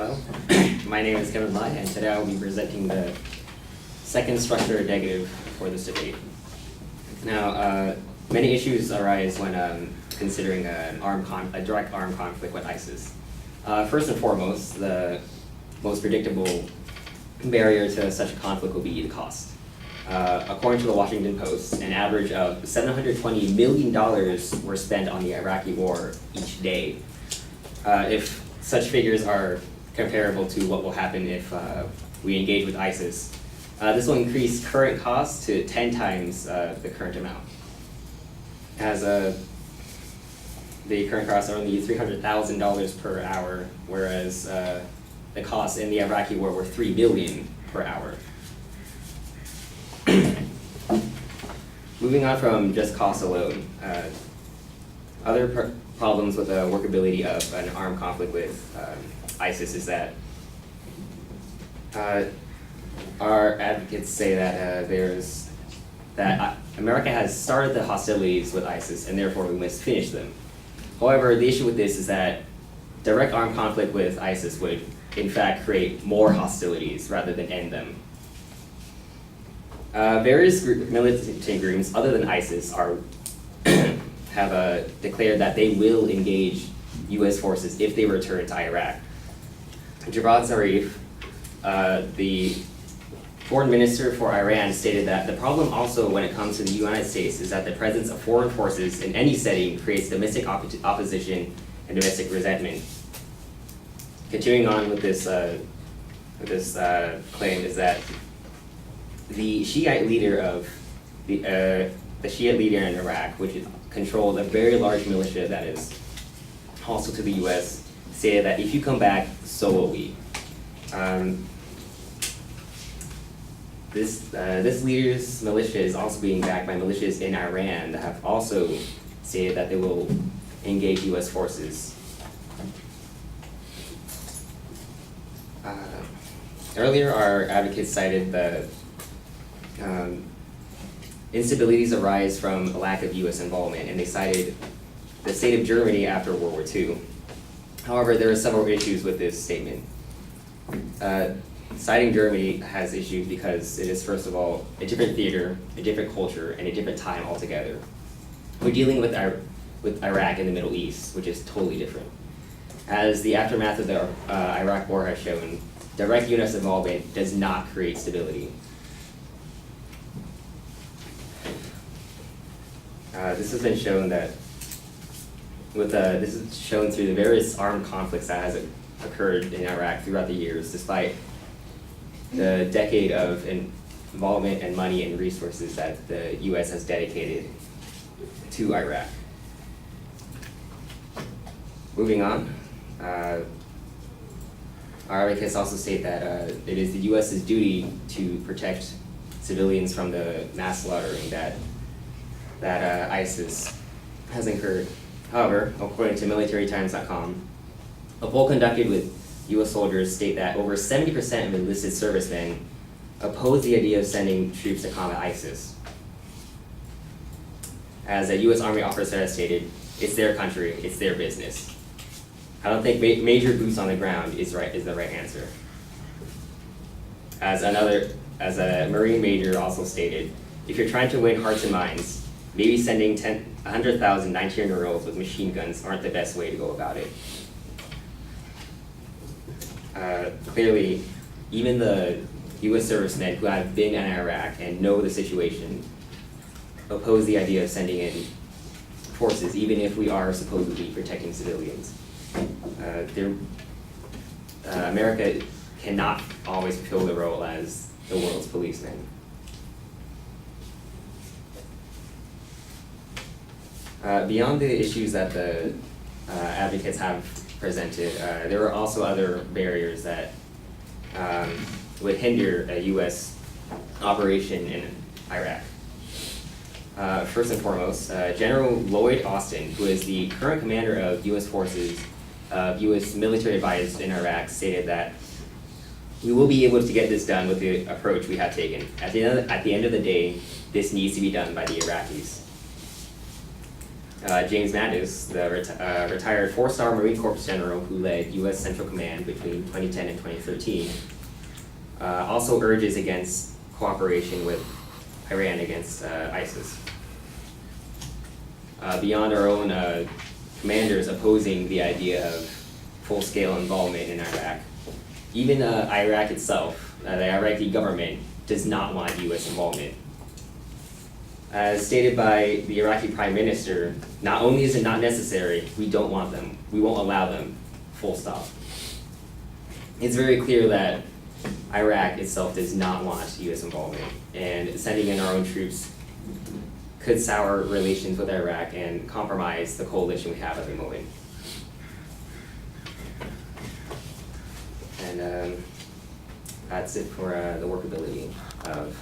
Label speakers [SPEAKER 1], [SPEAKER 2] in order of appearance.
[SPEAKER 1] Hello, my name is Kevin Lai, and today I will be presenting the second structural negative for this debate. Now, many issues arise when considering a direct armed conflict with ISIS. First and foremost, the most predictable barrier to such a conflict will be the cost. According to the Washington Post, an average of $720 million were spent on the Iraqi war each day. If such figures are comparable to what will happen if we engage with ISIS, this will increase current costs to 10 times the current amount. As the current costs are only $300,000 per hour, whereas the costs in the Iraqi war were $3 billion per hour. Moving on from just costs alone, other problems with the workability of an armed conflict with ISIS is that our advocates say that America has started the hostilities with ISIS and therefore we must finish them. However, the issue with this is that direct armed conflict with ISIS would in fact create more hostilities rather than end them. Various militant groups other than ISIS have declared that they will engage U.S. forces if they return to Iraq. Javad Zarif, the foreign minister for Iran, stated that the problem also when it comes to the United States is that the presence of foreign forces in any setting creates domestic opposition and domestic resentment. Continuing on with this claim is that the Shiite leader of the Shiite leader in Iraq, which controlled a very large militia that is hostile to the U.S., stated that if you come back, so will we. This leader's militia is also being backed by militias in Iran that have also stated that they will engage U.S. forces. Earlier, our advocates cited the instabilities arise from a lack of U.S. involvement, and they cited the state of Germany after World War II. However, there are several issues with this statement. Citing Germany has issues because it is, first of all, a different theater, a different culture, and a different time altogether. We're dealing with Iraq in the Middle East, which is totally different. As the aftermath of the Iraq War has shown, direct U.S. involvement does not create stability. This has been shown that this is shown through the various armed conflicts that has occurred in Iraq throughout the years, despite the decade of involvement and money and resources that the U.S. has dedicated to Iraq. Moving on, our advocates also state that it is the U.S.'s duty to protect civilians from the mass slaughtering that ISIS has incurred. However, according to militarytimes.com, a poll conducted with U.S. soldiers state that over 70% of enlisted servicemen oppose the idea of sending troops to combat ISIS. As a U.S. Army officer has stated, it's their country, it's their business. I don't think major boots on the ground is the right answer. As a Marine major also stated, if you're trying to win hearts and minds, maybe sending 100,000 19-year-olds with machine guns aren't the best way to go about it. Clearly, even the U.S. servicemen who have been in Iraq and know the situation oppose the idea of sending in forces, even if we are supposedly protecting civilians. America cannot always fulfill the role as the world's policeman. Beyond the issues that the advocates have presented, there are also other barriers that would hinder a U.S. operation in Iraq. First and foremost, General Lloyd Austin, who is the current commander of U.S. forces, U.S. military advisors in Iraq, stated that we will be able to get this done with the approach we have taken. At the end of the day, this needs to be done by the Iraqis. James Mattis, the retired four-star Marine Corps general who led U.S. Central Command between 2010 and 2013, also urges against cooperation with Iran against ISIS. Beyond our own commanders opposing the idea of full-scale involvement in Iraq, even Iraq itself, the Iraqi government, does not want U.S. involvement. As stated by the Iraqi Prime Minister, not only is it not necessary, we don't want them. We won't allow them, full stop. It's very clear that Iraq itself does not want U.S. involvement, and sending in our own troops could sour relations with Iraq and compromise the coalition we have at the moment. And that's it for the workability of